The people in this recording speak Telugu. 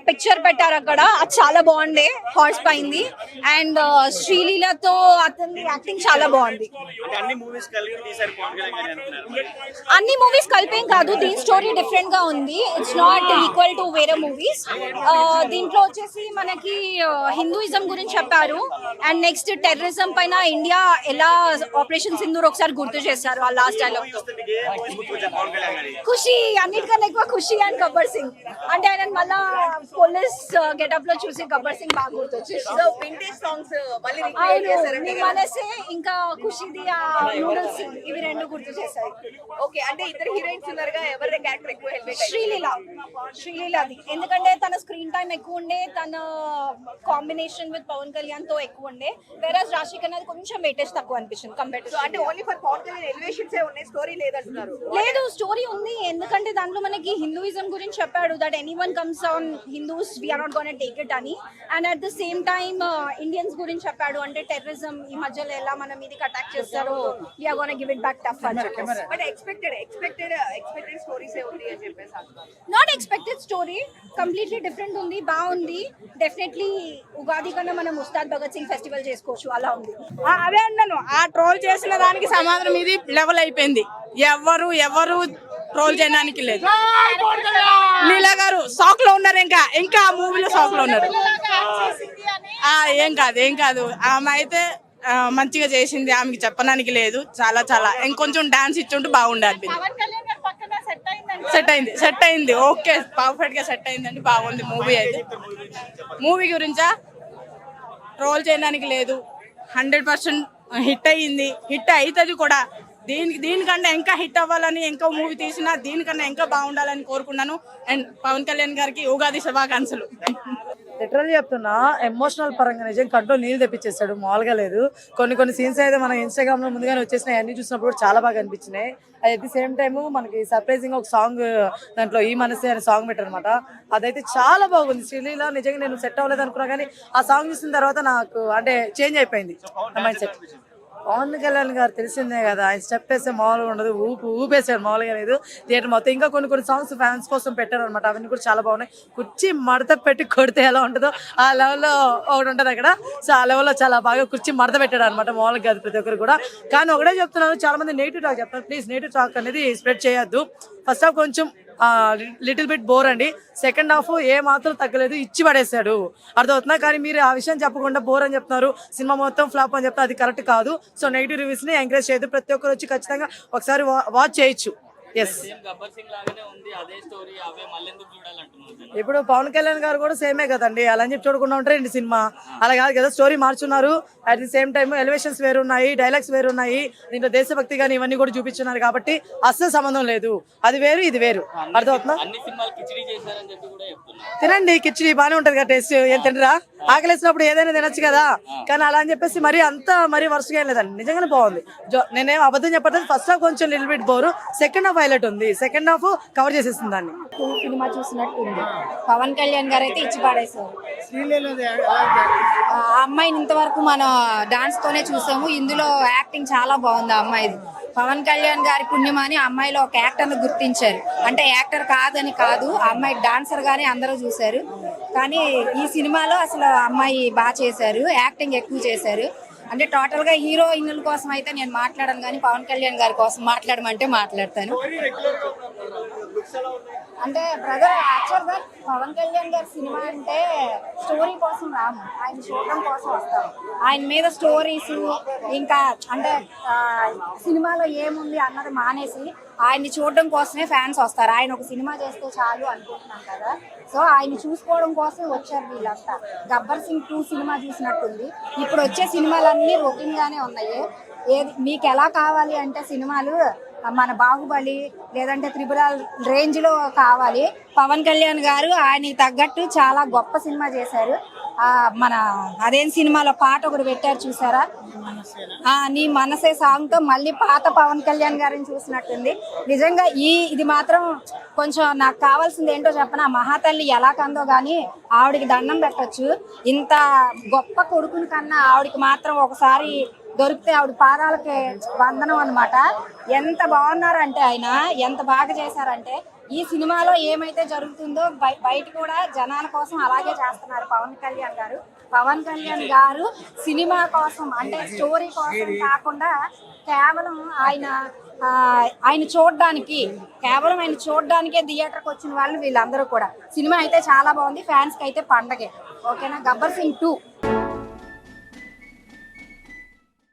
పిక్చర్ పెట్టారు అక్కడ, అది చాలా బాగుండే, హార్స్ పైంది. అండ్ శ్రీలీలతో అతని యాక్టింగ్ చాలా బాగుంది. అన్ని మూవీస్ కలిపేం కాదు, దీని స్టోరీ డిఫరెంట్ గా ఉంది. ఇట్స్ నాట్ ఈక్వల్ టు వేరే మూవీస్. దీంట్లో వచ్చేసి మనకి హిందూయిజం గురించి చెప్పారు. అండ్ నెక్స్ట్ టెర్రరిజం పైన ఇండియా ఎలా ఆపరేషన్ సింధూర్ ఒకసారి గుర్తు చేశారు ఆ లాస్ట్ డైలాగ్. ఖుషి, అన్నిటికన్నా ఎక్కువ ఖుషి అండ్ గబ్బర్ సింగ్. అంటే ఆయన మళ్ళా పోలీస్ గెటప్ లో చూసి గబ్బర్ సింగ్ బాగా గుర్తొచ్చేసి. మనసే ఇంకా ఖుషిది ఆ నూడిల్స్, ఇవి రెండు గుర్తు చేశాయి. ఓకే, అంటే ఇద్దరు హీరోయిన్స్ ఉన్నారుగా, ఎవరి క్యారెక్టర్ ఎక్కువ హెల్ప్ శ్రీలీలది. ఎందుకంటే తన స్క్రీన్ టైం ఎక్కువ ఉండే, తన కాంబినేషన్ విత్ పవన్ కళ్యాణ్ తో ఎక్కువ ఉండే. వేరే రాశి కన్నా కొంచెం వెయిటేజ్ తక్కువ అనిపించింది కంపేర్ టు. అంటే only for Pawan Kalyan elevations ఉన్నాయి, స్టోరీ లేదంటున్నారు. లేదు, స్టోరీ ఉంది. ఎందుకంటే దాంట్లో మనకి హిందూయిజం గురించి చెప్పాడు, that anyone comes on Hindus we are not gonna take it అని. And at the same time Indians గురించి చెప్పాడు, అంటే టెర్రరిజం ఈ మధ్యలో ఎలా మన మీదకి అటాక్ చేస్తారో we are gonna give it back tough అని. బట్ ఎక్స్పెక్టెడ్ స్టోరీస్ ఉంది అని చెప్పేసి. Not expected story, completely different ఉంది, బాగుంది. డెఫినెట్లీ ఉగాది కన్నా మనం ఉస్తాద్ భగత్ సింగ్ ఫెస్టివల్ చేసుకోవచ్చు, అలా ఉంది. అదే అన్నాను, ఆ ట్రోల్ చేసిన దానికి సమాధానం ఇది లెవెల్ అయిపోయింది. ఎవరు ట్రోల్ చేయడానికి లేదు. లీలా గారు షాక్ లో ఉన్నారు, ఇంకా ఆ మూవీలో షాక్ లో ఉన్నారు. ఏం కాదు ఆమె అయితే మంచిగా చేసింది, ఆమెకి చెప్పడానికి లేదు. చాలా ఇంకొంచెం డాన్స్ ఇచ్చుంటూ బాగుండాలి. సెట్ అయింది ఓకే, పర్ఫెక్ట్ గా సెట్ అయిందండి, బాగుంది మూవీ. అయితే మూవీ గురించా ట్రోల్ చేయడానికి లేదు, 100% హిట్ అయ్యింది, హిట్ అవుతుంది కూడా. దీనికన్నా ఇంకా హిట్ అవ్వాలని, ఇంకా మూవీ తీసినా దీనికన్నా ఇంకా బాగుండాలని కోరుకున్నాను. అండ్ పవన్ కళ్యాణ్ గారికి ఉగాది శుభాకాంక్షలు. లిటరల్లీ చెప్తున్నా, ఎమోషనల్ పరంగా నిజం కంట్రోల్ నీళ్ళు తెప్పించేస్తాడు, మామూలుగా లేదు. కొన్ని సీన్స్ అయితే మన ఇన్స్టాగ్రామ్ లో ముందుగానే వచ్చేసినాయి, అన్ని చూసినప్పుడు చాలా బాగా అనిపించినాయి. అట్ ది సేమ్ టైమ్ మనకి సర్ప్రైజింగ్ ఒక సాంగ్ దాంట్లో ఈ మనసే అనే సాంగ్ పెట్టారనమాట, అదైతే చాలా బాగుంది. శ్రీలీల నిజంగా నేను సెట్ అవ్వలేదు అనుకున్నా, కానీ ఆ సాంగ్ చూసిన తర్వాత నాకు అంటే చేంజ్ అయిపోయింది మైండ్ సెట్. పవన్ కళ్యాణ్ గారు తెలిసిందే కదా, ఆయన స్టెప్ వేస్తే మామూలుగా ఉండదు, ఊపేసాడు, మామూలుగా లేదు థియేటర్ మొత్తం. ఇంకా కొన్ని సాంగ్స్ ఫ్యాన్స్ కోసం పెట్టారు అనమాట, అవన్నీ కూడా చాలా బాగున్నాయి. కుర్చీ మడత పెట్టి కొడితే ఎలా ఉంటుందో ఆ లెవెల్లో ఒకటి ఉంటుంది అక్కడ. సో ఆ లెవెల్లో చాలా బాగా కుర్చీ మడత పెట్టాడు అనమాట, మామూలుగా కాదు ప్రతి ఒక్కరు కూడా. కానీ ఒకటే చెప్తున్నాను, చాలా మంది నెగిటివ్ టాక్ చెప్తారు, ప్లీజ్ నెగిటివ్ టాక్ అనేది స్ప్రెడ్ చేయొద్దు. ఫస్ట్ హాఫ్ కొంచెం లిటిల్ బిట్ బోర్ అండి, సెకండ్ హాఫ్ ఏ మాత్రం తగ్గలేదు, ఇచ్చి పడేస్తాడు, అర్థమవుతున్నా. కానీ మీరు ఆ విషయం చెప్పకుండా బోర్ అని చెప్తున్నారు, సినిమా మొత్తం ఫ్లాప్ అని చెప్తే అది కరెక్ట్ కాదు. సో నెగిటివ్ రివ్యూస్ ని ఎంకరేజ్ చేయొద్దు, ప్రతి ఒక్కరు వచ్చి ఖచ్చితంగా ఒకసారి వాచ్ చేయొచ్చు. ఎస్, ఇప్పుడు పవన్ కళ్యాణ్ గారు కూడా సేమే కదండి, అలా అని చెప్పి చూడకుండా ఉంటారండి సినిమా, అలా కాదు కదా. స్టోరీ మార్చున్నారు, at the same time elevations వేరున్నాయి, డైలాగ్స్ వేరున్నాయి, దీంట్లో దేశభక్తి కానీ ఇవన్నీ కూడా చూపించున్నారు, కాబట్టి అస్సలు సంబంధం లేదు. అది వేరు ఇది వేరు, అర్థమవుతుందా. తినండి, కిచిడి బాగానే ఉంటది కదా, టేస్ట్. ఏం తినరా, ఆకలేసినప్పుడు ఏదైనా తినొచ్చు కదా. కానీ అలా అని చెప్పేసి మరీ వరుసగా ఏం లేదండి, నిజంగానే బాగుంది. నేనేం అబద్ధం చెప్పట్లేదు. ఫస్ట్ హాఫ్ కొంచెం little bit bore, second half highlight ఉంది, సెకండ్ హాఫ్ కవర్ చేసేస్తుంది దాన్ని. సినిమా చూసినట్టు ఉంది. పవన్ కళ్యాణ్ గారు అయితే ఇచ్చి పాడేశారు. ఆ అమ్మాయిని ఇంతవరకు మనం డాన్స్ తోనే చూసాము, ఇందులో యాక్టింగ్ చాలా బాగుంది ఆ అమ్మాయిది. పవన్ కళ్యాణ్ గారి పుణ్యమని అమ్మాయిలో ఒక యాక్టర్ ను గుర్తించారు. అంటే యాక్టర్ కాదని కాదు, ఆ అమ్మాయి డాన్సర్ గానీ అందరూ చూశారు. కానీ ఈ సినిమాలో అసలు అమ్మాయి బాగా చేశారు, యాక్టింగ్ ఎక్కువ చేశారు. అంటే టోటల్ గా హీరోయిన్ల కోసం అయితే నేను మాట్లాడను, కానీ పవన్ కళ్యాణ్ గారి కోసం మాట్లాడమంటే మాట్లాడతాను. అంటే బ్రదర్, యాక్చువల్ గా పవన్ కళ్యాణ్ గారి సినిమా అంటే స్టోరీ కోసం రాము, ఆయన చూడడం కోసం వస్తాం. ఆయన మీద స్టోరీస్ ఇంకా అంటే సినిమాలో ఏముంది అన్నది మానేసి ఆయన్ని చూడడం కోసమే ఫ్యాన్స్ వస్తారు. ఆయన ఒక సినిమా చేస్తే చాలు అనుకుంటున్నాం కదా, సో ఆయన్ని చూసుకోవడం కోసం వచ్చారు వీళ్ళంతా. గబ్బర్ సింగ్ 2 సినిమా చూసినట్టుంది. ఇప్పుడు వచ్చే సినిమాలన్నీ రొటీన్ గానే ఉన్నాయి. మీకు ఎలా కావాలి అంటే సినిమాలు మన బాహుబలి లేదంటే త్రిపురాల్ రేంజ్ లో కావాలి. పవన్ కళ్యాణ్ గారు ఆయనకి తగ్గట్టు చాలా గొప్ప సినిమా చేశారు. మన అదేం సినిమాలో పాట ఒకటి పెట్టారు చూసారా, నీ మనసే సాంగ్ తో మళ్ళీ పాత పవన్ కళ్యాణ్ గారిని చూసినట్టుంది. నిజంగా ఇది మాత్రం కొంచెం నాకు కావాల్సింది ఏంటో చెప్పనా, మహాతల్లి ఎలా కందో గానీ ఆవిడికి దండం పెట్టొచ్చు. ఇంత గొప్ప కొడుకుని కన్నా ఆవిడికి మాత్రం ఒకసారి దొరికితే ఆవిడ పాదాలకి వందనం అనమాట. ఎంత బాగున్నారంటే ఆయన, ఎంత బాగా చేశారంటే ఈ సినిమాలో ఏమైతే జరుగుతుందో బయట కూడా జనాల కోసం అలాగే చేస్తున్నారు పవన్ కళ్యాణ్ గారు. పవన్ కళ్యాణ్ గారు సినిమా కోసం అంటే స్టోరీ కోసం కాకుండా కేవలం ఆయన చూడడానికే థియేటర్కి వచ్చిన వాళ్ళు వీళ్ళందరూ కూడా. సినిమా అయితే చాలా బాగుంది, ఫ్యాన్స్కి అయితే పండగే. ఓకేనా. గబ్బర్ సింగ్ 2